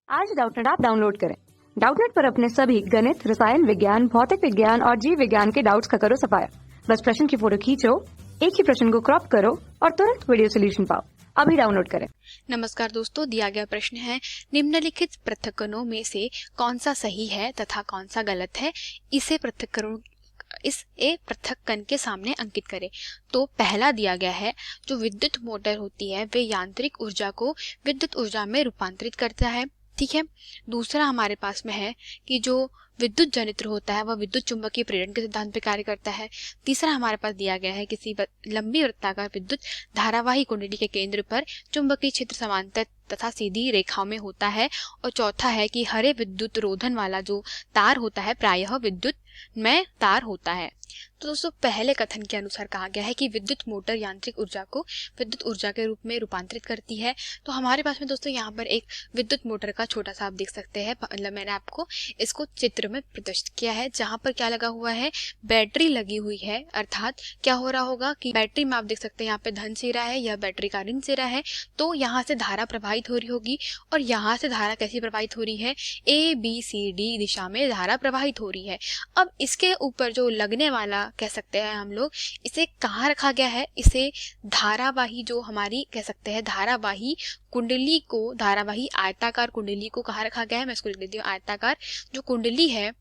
आज Doubtnut app download करें। Doubtnut पर अपने सभी गणित, रसायन विज्ञान, भौतिक विज्ञान और जीव विज्ञान के डाउट्स का करो सफाया। बस प्रश्न की फोटो खींचो, एक ही प्रश्न को क्रॉप करो और तुरंत वीडियो सोल्यूशन पाओ। अभी डाउनलोड करें। नमस्कार दोस्तों, दिया गया प्रश्न है निम्नलिखित पृथक्करणों में से कौन सा सही है तथा कौन सा गलत है, इसे पृथक्करण के सामने अंकित करें। तो पहला दिया गया है, जो विद्युत मोटर होती है वे यांत्रिक ऊर्जा को विद्युत ऊर्जा में रूपांतरित करता है। ठीक है। दूसरा हमारे पास में है कि जो विद्युत जनित्र होता है वह विद्युत चुंबकीय प्रेरण के सिद्धांत पर कार्य करता है। तीसरा हमारे पास दिया गया है किसी लंबी वृत्ताकार विद्युत धारावाही कुंडली के केंद्र पर चुंबकीय क्षेत्र समांतर तथा सीधी रेखाओं में होता है। और चौथा है कि हरे विद्युत रोधन वाला जो तार होता है प्रायः विद्युत में तार होता है। तो दोस्तों पहले कथन के अनुसार कहा गया है कि विद्युत मोटर यांत्रिक ऊर्जा को विद्युत ऊर्जा के रूप में रूपांतरित करती है। तो हमारे पास में दोस्तों यहाँ पर एक विद्युत मोटर का छोटा सा आप देख सकते हैं, मतलब मैंने आपको इसको चित्र में प्रदर्शित किया है, जहाँ पर क्या लगा हुआ है, बैटरी लगी हुई है। अर्थात क्या हो रहा होगा कि बैटरी में आप देख सकते हैं यहाँ पे धन सिरा है, यह बैटरी का ऋण सिरा है। तो यहाँ से धारा प्रवाहित हो रही होगी और यहाँ से धारा कैसी प्रवाहित हो रही है, ABCD दिशा में धारा प्रवाहित हो रही है। अब इसके ऊपर जो लगने वाला कह सकते हैं हम लोग, इसे कहाँ रखा गया है, इसे धारावाही जो हमारी कह सकते हैं धारावाही कुंडली को, धारावाही आयताकार कुंडली को कहाँ रखा गया है, मैं इसको लिख देती हूँ। आयताकार जो कुंडली है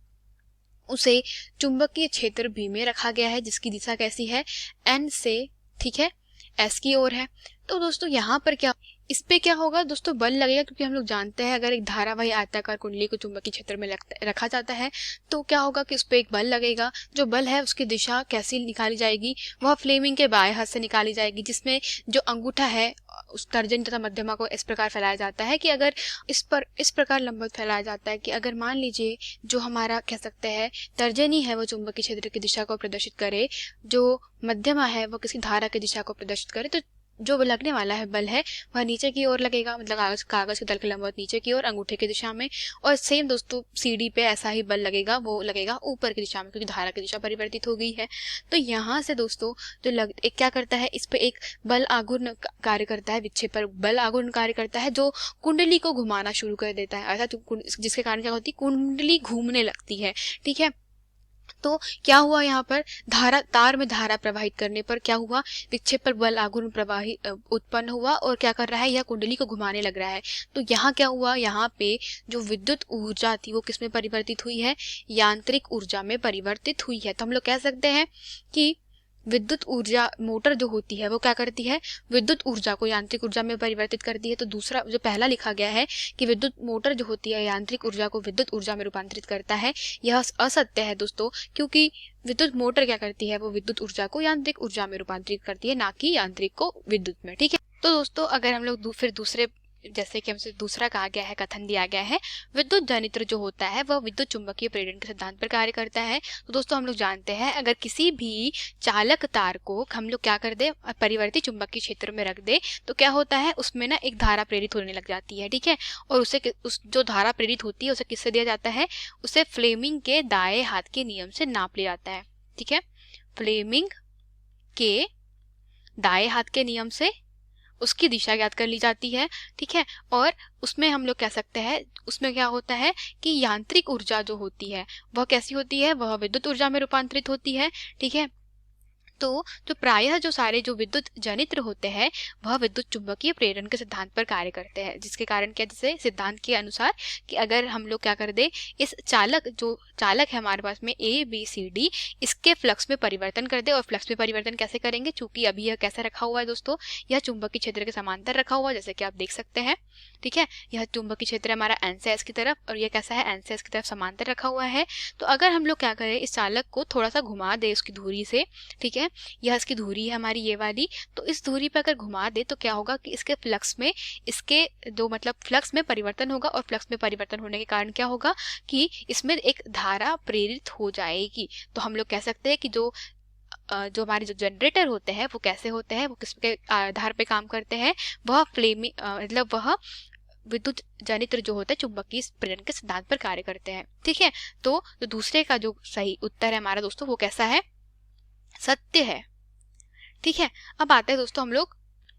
उसे चुंबकीय क्षेत्र B में रखा गया है, जिसकी दिशा कैसी है, N से ठीक है S की ओर है। तो दोस्तों यहाँ पर क्या, इस पे क्या होगा दोस्तों, बल लगेगा, क्योंकि हम लोग जानते हैं अगर एक धारावाही आयताकार कुंडली को चुंबकीय क्षेत्र में रखा जाता है तो क्या होगा कि उस पे एक बल लगेगा। जो बल है उसकी दिशा कैसी निकाली जाएगी, वह फ्लेमिंग के बाएं हाथ से निकाली जाएगी, जिसमें जो अंगूठा है उस तर्जनी तथा मध्यमा को इस प्रकार फैलाया जाता है कि अगर इस प्रकार लंबवत फैलाया जाता है कि अगर मान लीजिए जो हमारा कह सकते हैं तर्जनी है वो चुंबकीय क्षेत्र की दिशा को प्रदर्शित करे, जो मध्यमा है वो किसी धारा की दिशा को प्रदर्शित करे, तो जो लगने वाला है बल है वह नीचे की ओर लगेगा, मतलब कागज के तल के लंबवत नीचे की ओर अंगूठे की दिशा में। और सेम दोस्तों CD पे ऐसा ही बल लगेगा, वो लगेगा ऊपर की दिशा में, क्योंकि धारा की दिशा परिवर्तित हो गई है। तो यहाँ से दोस्तों जो एक क्या करता है, इस पे एक बल आघूर्ण कार्य करता है, विक्षेप पर बल आघूर्ण कार्य करता है, जो कुंडली को घुमाना शुरू कर देता है, अर्थात जिसके कारण क्या होती है, कुंडली घूमने लगती है। ठीक है। तो क्या हुआ, यहाँ पर तार में धारा प्रवाहित करने पर क्या हुआ, विक्षेप पर बल आघूर्ण प्रवाहित उत्पन्न हुआ और क्या कर रहा है, यह कुंडली को घुमाने लग रहा है। तो यहाँ क्या हुआ, यहाँ पे जो विद्युत ऊर्जा थी वो किसमें परिवर्तित हुई है, यांत्रिक ऊर्जा में परिवर्तित हुई है। तो हम लोग कह सकते हैं कि विद्युत ऊर्जा मोटर जो होती है वो क्या करती है, विद्युत ऊर्जा को यांत्रिक ऊर्जा में परिवर्तित करती है। तो दूसरा जो पहला लिखा गया है कि विद्युत मोटर जो होती है यांत्रिक ऊर्जा को विद्युत ऊर्जा में रूपांतरित करता है, यह असत्य है दोस्तों, क्योंकि विद्युत मोटर क्या करती है, वो विद्युत ऊर्जा को यांत्रिक ऊर्जा में रूपांतरित करती है, ना कि यांत्रिक को विद्युत में। ठीक है। तो दोस्तों अगर हम लोग फिर दूसरे, जैसे कि हमसे दूसरा कहा गया है, कथन दिया गया है विद्युत जनित्र जो होता है वह विद्युत चुंबकीय प्रेरण के सिद्धांत पर कार्य करता है। तो दोस्तों हम लोग जानते हैं अगर किसी भी चालक तार को हम लोग क्या कर दे, परिवर्ती चुंबकीय क्षेत्र में रख दे, तो क्या होता है, उसमें ना एक धारा प्रेरित होने लग जाती है। ठीक है। और उस जो धारा प्रेरित होती है उसे किससे दिया जाता है, उसे फ्लेमिंग के दाएं हाथ के नियम से नाप लिया जाता है। ठीक है। फ्लेमिंग के दाएं हाथ के नियम से उसकी दिशा ज्ञात कर ली जाती है। ठीक है। और उसमें हम लोग कह सकते हैं, उसमें क्या होता है कि यांत्रिक ऊर्जा जो होती है वह कैसी होती है, वह विद्युत ऊर्जा में रूपांतरित होती है। ठीक है। तो जो प्रायः जो सारे जो विद्युत जनित्र होते हैं वह विद्युत चुंबकीय प्रेरण के सिद्धांत पर कार्य करते हैं, जिसके कारण क्या, जैसे सिद्धांत के अनुसार कि अगर हम लोग क्या कर दे, इस जो चालक है हमारे पास में ABCD, इसके फ्लक्स में परिवर्तन कर दे। और फ्लक्स में परिवर्तन कैसे करेंगे, चूंकि अभी यह कैसे रखा हुआ है दोस्तों, यह चुंबकीय क्षेत्र के समांतर रखा हुआ है, जैसे कि आप देख सकते हैं। ठीक है। यह चुंबकीय क्षेत्र हमारा N से S की तरफ और यह कैसा है, N से S की तरफ समांतर रखा हुआ है। तो अगर हम लोग क्या करें, इस चालक को थोड़ा सा घुमा दे उसकी धुरी से, ठीक है, यह इसकी धुरी है हमारी ये वाली, तो इस धुरी पर अगर घुमा दे तो क्या होगा कि इसके फ्लक्स में, इसके जो मतलब फ्लक्स में परिवर्तन होगा। और फ्लक्स में परिवर्तन होने के कारण क्या होगा कि इसमें एक धारा प्रेरित हो जाएगी। तो हम लोग कह सकते हैं कि जो हमारे जो जनरेटर होते हैं वो कैसे होते हैं, वो किस के आधार पे काम करते हैं, वह फ्लेमिंग मतलब वह विद्युत जनित्र जो होता है चुंबकीय प्रेरण के सिद्धांत पर कार्य करते हैं। ठीक है। तो दूसरे का जो सही उत्तर है हमारा दोस्तों वो कैसा है, सत्य है। ठीक है। अब आते हैं दोस्तों हम लोग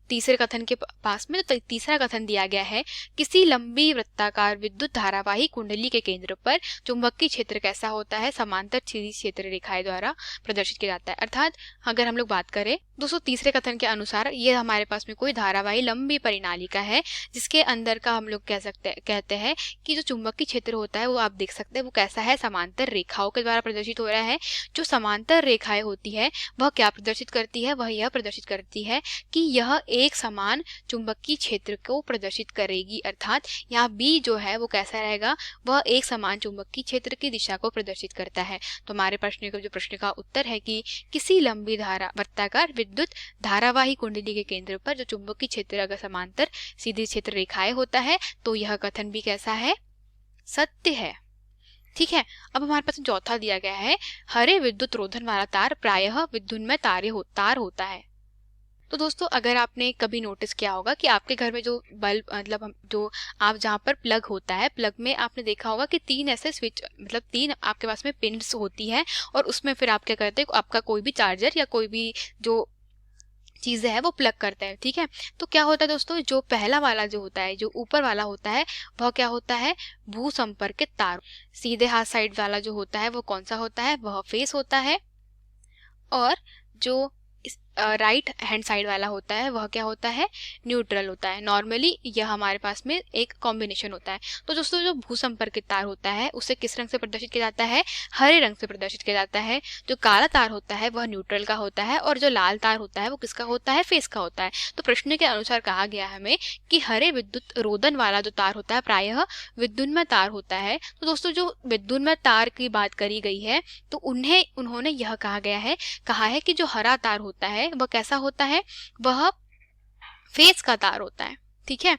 तीसरे कथन के पास में। तो तीसरा कथन दिया गया है, किसी लंबी वृत्ताकार विद्युत धारावाही कुंडली के केंद्र पर चुंबकीय क्षेत्र कैसा होता है, समांतर सीधी क्षेत्र रेखाएं द्वारा प्रदर्शित किया जाता है। अर्थात अगर हम लोग बात करें दोस्तों तीसरे कथन के अनुसार, ये हमारे पास में कोई धारावाही लंबी परिनालिका है जिसके अंदर का हम लोग कहते हैं कि जो चुंबकीय क्षेत्र होता है वो आप देख सकते हैं वो कैसा है, समांतर रेखाओं के द्वारा प्रदर्शित हो रहा है। जो समांतर रेखाएं होती है वह क्या प्रदर्शित करती है, वह यह प्रदर्शित करती है कि यह एक समान चुंबकीय क्षेत्र को प्रदर्शित करेगी। अर्थात यहाँ बी जो है वो कैसा रहेगा, वह एक समान चुंबकीय क्षेत्र की दिशा को प्रदर्शित करता है। तो हमारे प्रश्न का उत्तर है कि किसी लंबी वृत्ताकार विद्युत धारावाही कुंडली के केंद्र पर जो चुंबकीय क्षेत्र अगर समांतर सीधी क्षेत्र रेखाएं होता है तो यह कथन भी कैसा है, सत्य है। ठीक है। अब हमारे पास चौथा दिया गया है, हरे विद्युत रोधन वाला तार प्रायः विद्युन्मय तार होता है। तो दोस्तों अगर आपने कभी नोटिस किया होगा कि आपके घर में जो बल्ब मतलब जो आप जहाँ पर प्लग होता है, प्लग में आपने देखा होगा कि 3 ऐसे स्विच मतलब 3 आपके पास में पिन्स होती है और उसमें फिर आप क्या करते हैं, आपका कोई भी चार्जर या कोई भी जो चीज़ें हैं वो प्लग करते हैं। ठीक है। तो क्या होता है दोस्तों, जो पहला वाला जो होता है, जो ऊपर वाला होता है वह क्या होता है, भू संपर्कित तार। सीधे हाथ साइड वाला जो होता है वो कौन सा होता है, वह फेस होता है। और जो राइट हैंड साइड वाला होता है वह क्या होता है, न्यूट्रल होता है। नॉर्मली यह हमारे पास में एक कॉम्बिनेशन होता है। तो दोस्तों जो भू संपर्कित तार होता है उसे किस रंग से प्रदर्शित किया जाता है, हरे रंग से प्रदर्शित किया जाता है। जो काला तार होता है वह न्यूट्रल का होता है और जो लाल तार होता है वो किसका होता है, फेस का होता है। तो प्रश्न के अनुसार कहा गया हमें कि हरे विद्युत रोधन वाला जो तार होता है प्रायः विद्युन्मय तार होता है। तो दोस्तों जो विद्युन्मय तार की बात करी गई है तो उन्होंने यह कहा है कि जो हरा तार होता है वह कैसा होता है, वह फेस का तार होता है। ठीक है।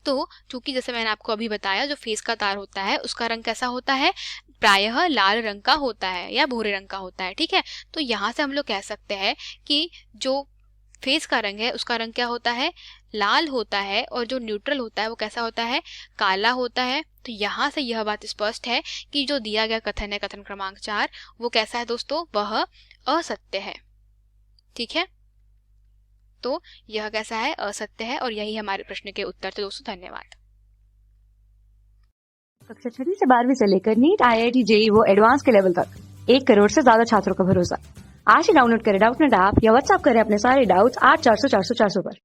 तो चूंकि जैसे मैंने आपको अभी बताया जो फेस का तार होता है उसका रंग कैसा होता है, प्रायः लाल रंग का होता है या भूरे रंग का होता है। ठीक है। तो यहाँ से हम लोग कह सकते हैं कि जो फेस का रंग है उसका रंग क्या होता है, लाल होता है और जो न्यूट्रल होता है वो कैसा होता है, काला होता है। तो यहाँ से यह बात स्पष्ट है कि जो दिया गया कथन है, कथन क्रमांक 4, वो कैसा है दोस्तों, वह असत्य है। ठीक है। तो यह कैसा है, असत्य है। और यही हमारे प्रश्न के उत्तर थे दोस्तों। धन्यवाद। कक्षा 6 से 12वीं से लेकर नीट, IIT, JEE वो एडवांस के लेवल तक 1 करोड़ से ज्यादा छात्रों का भरोसा। आज ही डाउनलोड करें डाउटनेट ऐप या व्हाट्सएप करें अपने सारे डाउट्स 8400 400 400 पर।